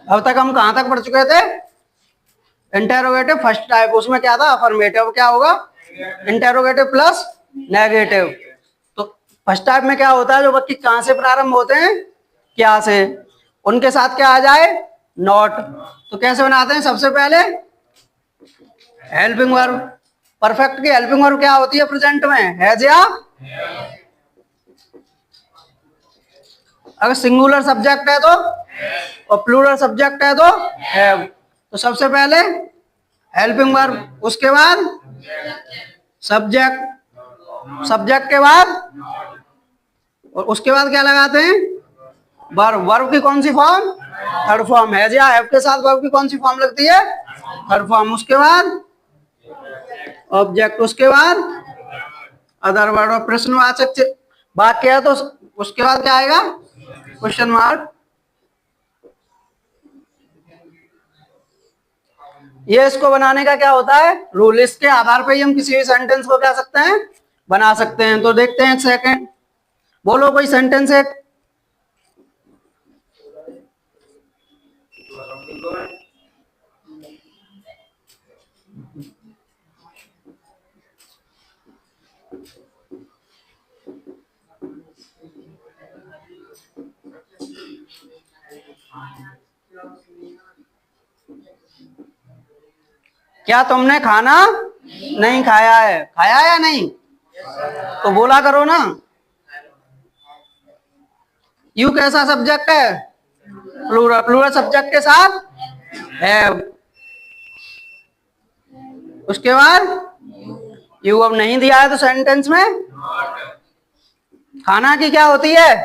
अब तक हम कहां तक पढ़ चुके थे? इंटेरोगेटिव फर्स्ट टाइप, उसमें क्या था? अफर्मेटिव। क्या होगा? Interrogative plus negative. तो फर्स्ट टाइप में क्या होता है? जो वाक्य कहां से प्रारंभ होते हैं? क्या से। उनके साथ क्या आ जाए? नॉट। तो कैसे बनाते हैं? सबसे पहले हेल्पिंग वर्ब। परफेक्ट की हेल्पिंग वर्ब क्या होती है प्रेजेंट में? हैज या अगर सिंगुलर सब्जेक्ट है तो, और प्लूरल सब्जेक्ट है तो हैव। तो सबसे पहले हेल्पिंग वर्ब, उसके बाद सब्जेक्ट, सब्जेक्ट के बाद, और उसके बाद क्या लगाते हैं? वर्ब। वर्ब की कौन सी फॉर्म? Third form. हैज या हैव के साथ वर्ब की कौन सी फॉर्म लगती है? Third form. उसके बाद ऑब्जेक्ट, उसके बाद अदर वर्ड। और प्रश्नवाचक वाक्य है तो उसके बाद क्या आएगा? Question mark. ये इसको बनाने का क्या होता है? रूल। इसके आधार पर ही हम किसी भी सेंटेंस को क्या सकते हैं? बना सकते हैं। तो देखते हैं, एक सेकंड, बोलो कोई सेंटेंस एक। क्या तुमने खाना नहीं खाया है? खाया या नहीं? तो बोला करो ना। यू कैसा सब्जेक्ट है? प्लूरल। प्लूरल सब्जेक्ट के साथ हैव। उसके बाद यू अब नहीं दिया है तो सेंटेंस में खाना की क्या होती है?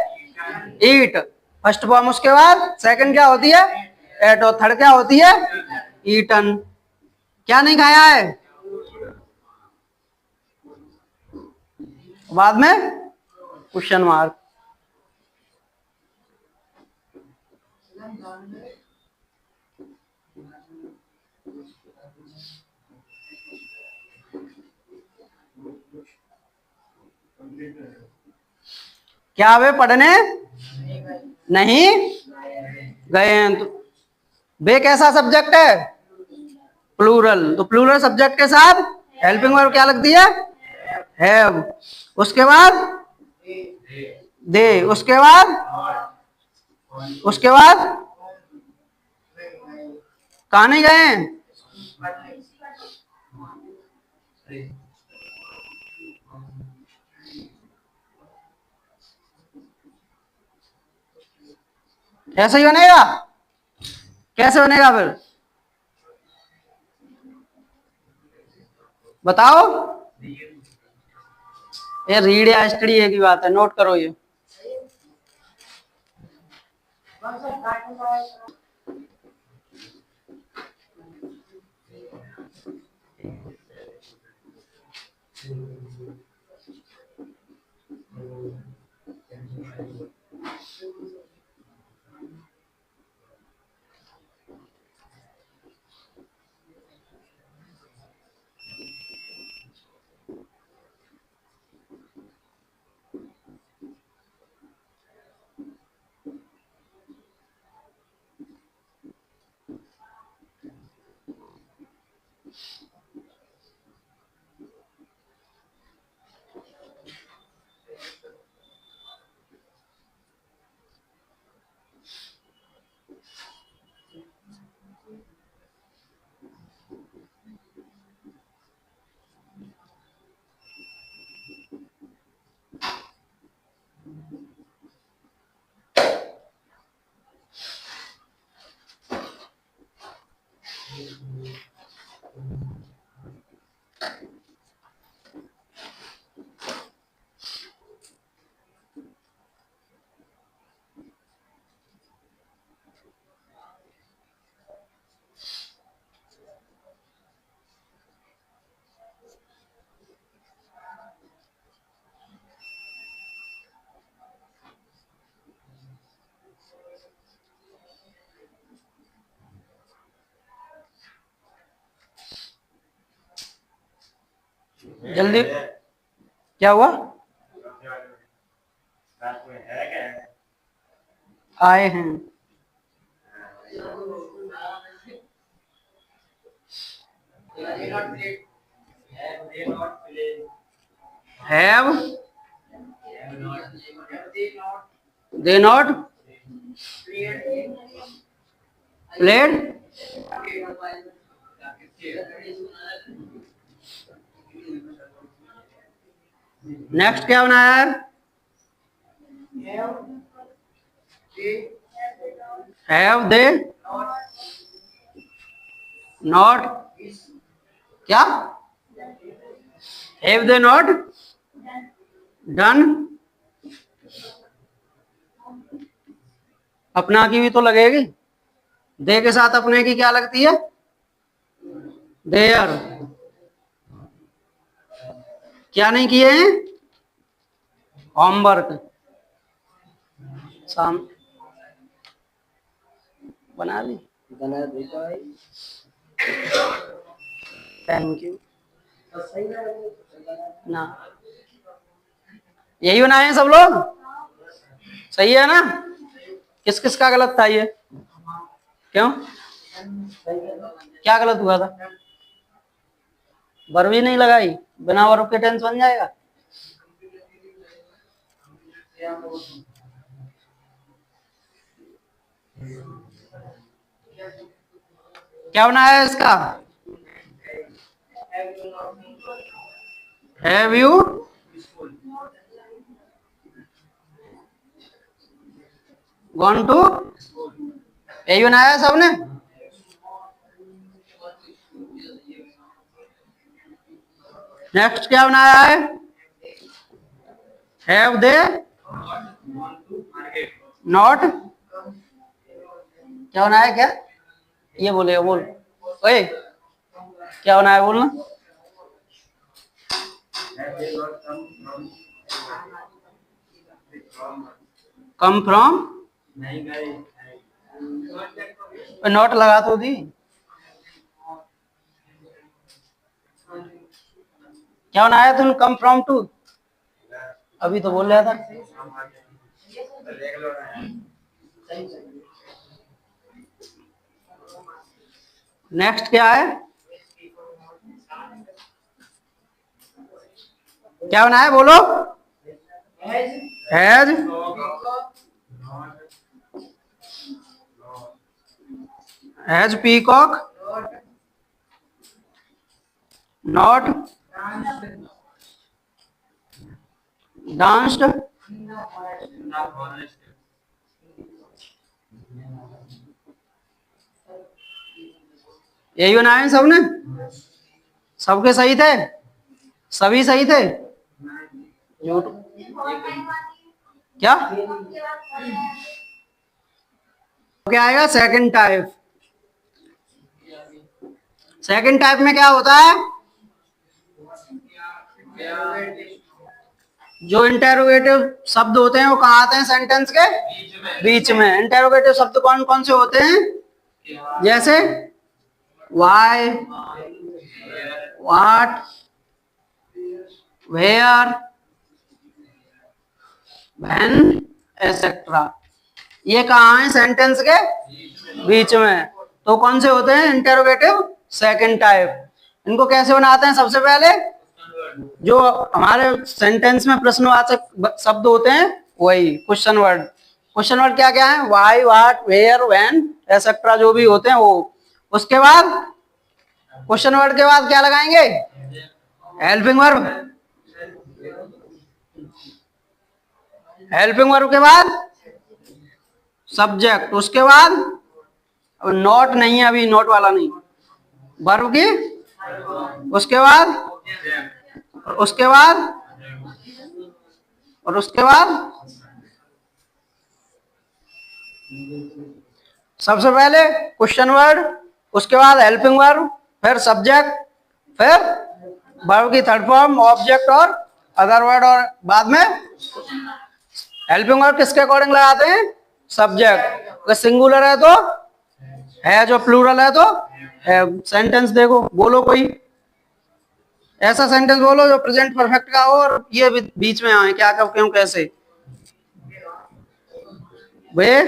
ईट, फर्स्ट फॉर्म। उसके बाद सेकंड क्या होती है? एट। और थर्ड क्या होती है? ईटन। क्या नहीं खाया है? बाद में क्वेश्चन मार्क। क्या वे पढ़ने नहीं गए हैं? तो वे कैसा सब्जेक्ट है? प्लूरल। तो प्लूरल सब्जेक्ट के साथ हेल्पिंग वर्ब क्या लगती है? हैव। उसके बाद दे। उसके बाद, उसके बाद कहाँ नहीं गए हैं? ऐसे ही बनेगा? कैसे बनेगा फिर बताओ? ये रीड या स्टडी एक ही बात है, नोट करो ये। जल्दी। क्या हुआ? आए हैं। Have they not played. Next क्या बनाया है? हैव दे नॉट क्या? Have they not done. अपना की भी तो लगेगी, दे के साथ अपने की क्या लगती है? देयर। क्या नहीं किए हैं? होमवर्क। शाम बना ली? बना देता है। Thank you. ना यही बनाए हैं सब लोग? सही है ना? किस किस का गलत था ये? क्यों? क्या गलत हुआ था? वर्ब ही नहीं लगाई, बिना वर्ब के टेंस बन जाएगा? क्या बनाया है इसका? Have you gone to? यही बनाया है सबने? नेक्स्ट क्या बनाया है? हैव दे नॉट क्या बनाया? क्या ये बोले? बोल ओए, क्या बनाया? बोलना। कम फ्रॉम नॉट लगा तो दी। क्या बनाया तुम? कम फ्रॉम टू अभी तो बोल रहा था। नेक्स्ट क्या है? क्या बनाया? बोलो। Has has peacock not danced? यही बनाए हैं सबने? सबके सही थे? सभी सही थे? क्या क्या आएगा? Second type. सेकंड टाइप में क्या होता है? जो इंटेरोगेटिव शब्द होते हैं वो कहाँ आते हैं? सेंटेंस के बीच में। इंटेरोगेटिव शब्द कौन कौन से होते हैं? जैसे why, what, where, when, etcetera. ये कहाँ है? सेंटेंस के बीच में। तो कौन से होते हैं? Interrogative second type. इनको कैसे बनाते हैं? सबसे पहले जो हमारे सेंटेंस में प्रश्नवाचक शब्द होते हैं वही क्वेश्चन वर्ड। क्वेश्चन वर्ड क्या क्या है? Why, what, where, when, etcetera जो भी होते हैं वो। उसके बाद क्वेश्चन वर्ड के बाद क्या लगाएंगे? Helping verb. हेल्पिंग वर्ब के बाद सब्जेक्ट। उसके बाद नॉट नहीं है अभी, नॉट वाला नहीं, वर्ब की। उसके बाद उसके बाद और उसके बाद सबसे पहले क्वेश्चन वर्ड, उसके बाद हेल्पिंग वर्ब, फिर सब्जेक्ट, फिर वर्ब की थर्ड फॉर्म ऑब्जेक्ट और अदर वर्ड, और बाद में हेल्पिंग वर्ब किसके अकॉर्डिंग लगाते हैं? सब्जेक्ट। अगर सिंगुलर है तो है, जो प्लूरल है तो है। सेंटेंस देखो, बोलो कोई ऐसा सेंटेंस बोलो जो प्रेजेंट परफेक्ट का हो और ये बीच में आए। क्या कब क्यों कैसे? वे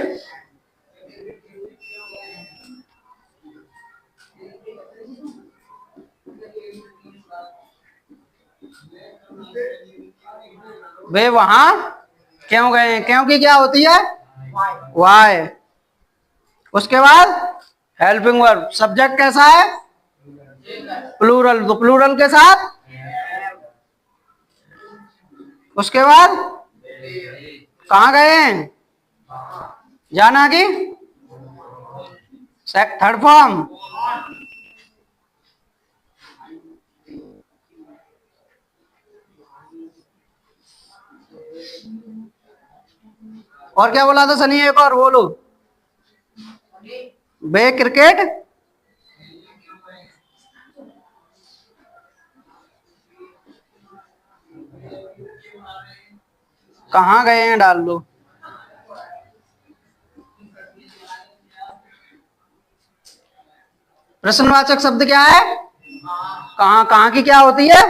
वे वहां क्यों गए? क्यों की क्या होती है? वाई। उसके बाद हेल्पिंग वर्ब, सब्जेक्ट कैसा है? प्लूरल, तो प्लूरल के साथ उसके बाद कहाँ गए हैं? जाना की थर्ड फॉर्म। और क्या बोला था सनी? एक और बोलो। बे क्रिकेट कहाँ गए हैं डाल दो। प्रश्नवाचक शब्द क्या है? कहाँ, कहाँ की क्या होती है?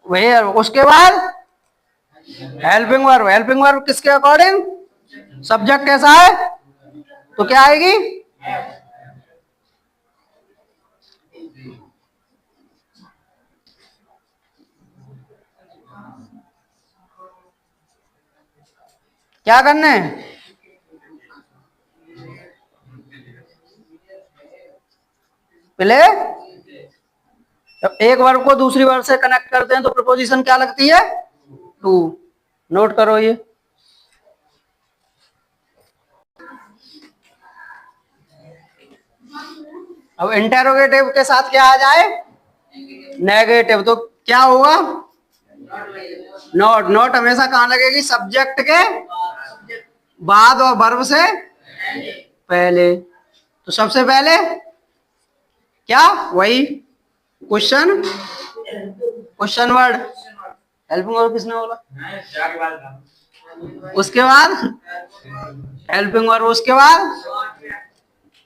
वेयर। उसके बाद हेल्पिंग वर्ब, हेल्पिंग वर्ब किसके अकॉर्डिंग? सब्जेक्ट कैसा है तो क्या आएगी? क्या करने? पहले जब एक वर्ब को दूसरी वर्ब से कनेक्ट करते हैं तो प्रपोजिशन क्या लगती है? टू। नोट करो ये। अब इंटेरोगेटिव के साथ क्या आ जाए? नेगेटिव। तो क्या होगा? नॉट। नॉट हमेशा कहां लगेगी? सब्जेक्ट के बाद और वर्ब से पहले। तो सबसे पहले क्या? वही question, question word. Helping verb किसने बोला? उसके बाद हेल्पिंग वर्ब, उसके बाद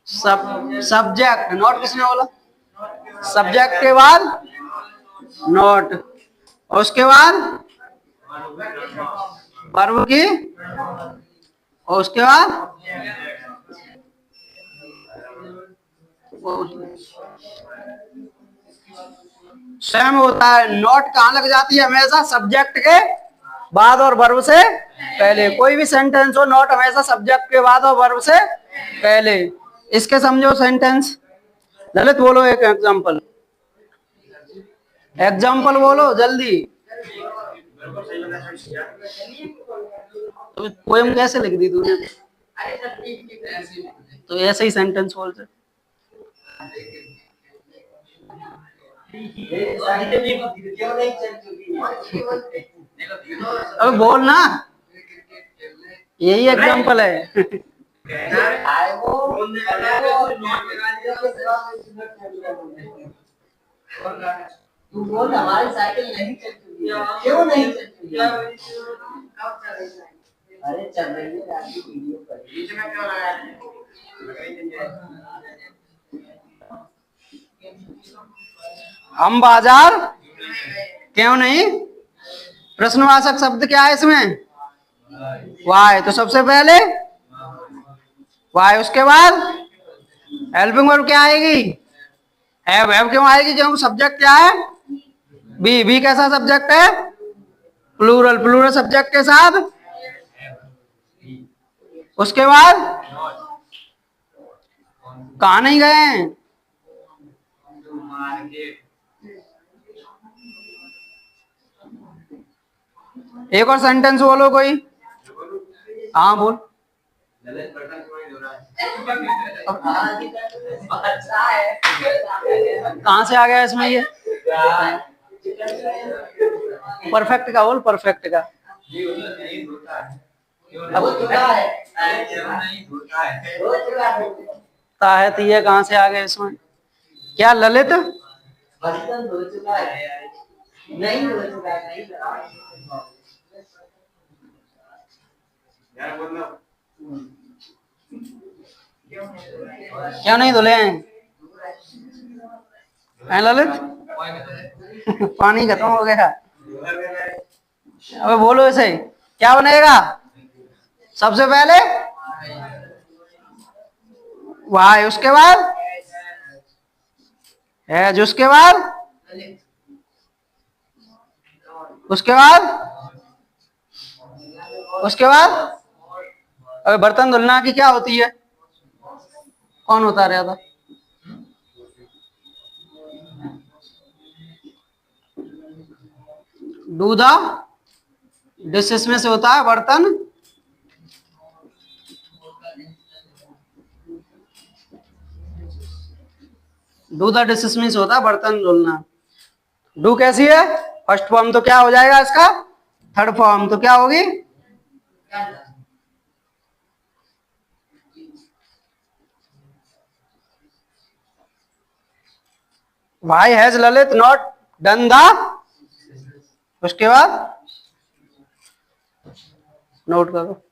सब्जेक्ट। नॉट किसने बोला? सब्जेक्ट के बाद नॉट, और उसके बाद वर्ब की, और उसके बाद सेम होता है। नॉट कहां लग जाती है? हमेशा सब्जेक्ट के बाद और वर्ब से पहले। कोई भी सेंटेंस हो, नॉट हमेशा सब्जेक्ट के बाद और वर्ब से पहले। इसके समझो सेंटेंस। ललित बोलो एक एग्जांपल। एग्जांपल बोलो जल्दी। तो पोएम कैसे लिख दी तूने? तो ऐसे ही सेंटेंस बोल से। अबे बोल ना, यही एग्जांपल है। तू बोल, हमारी साइकिल नहीं चल चुकी है। क्यों नहीं चल चुकी है? अरे चल रही है आपकी वीडियो पर। बीच में क्यों लगा है? हम बाजार क्यों नहीं? प्रश्नवाचक शब्द क्या है इसमें? वाई। तो सबसे पहले वाई, उसके बाद हेल्पिंग वर्ब क्या आएगी? हैव। हैव क्यों आएगी? क्योंकि सब्जेक्ट क्या है? बी। बी कैसा सब्जेक्ट है? प्लूरल। प्लूरल सब्जेक्ट के साथ उसके बाद कहा नहीं गए हैं? एक और सेंटेंस बोलो कोई। हाँ बोल। कहां से आ गया इसमें ये? परफेक्ट का बोल, परफेक्ट का। ताहत ये कहां से आ गया इसमें? क्या ललित? नहीं हो चुका है। क्या नहीं धुले हैं? ललित पानी खत्म हो गया। अबे बोलो इसे, क्या बनेगा? सबसे पहले वाई, उसके बाद है, जो उसके बाद उसके बाद अबे बर्तन धुलना की क्या होती है? कौन होता रहा था? डू द डिशेस में से होता है बर्तन डू द डिशेस में से होता है बर्तन धुलना। डू कैसी है? फर्स्ट फॉर्म, तो क्या हो जाएगा इसका? थर्ड फॉर्म, तो क्या होगी? Why has Lalit not done the? उसके बाद नोट करो।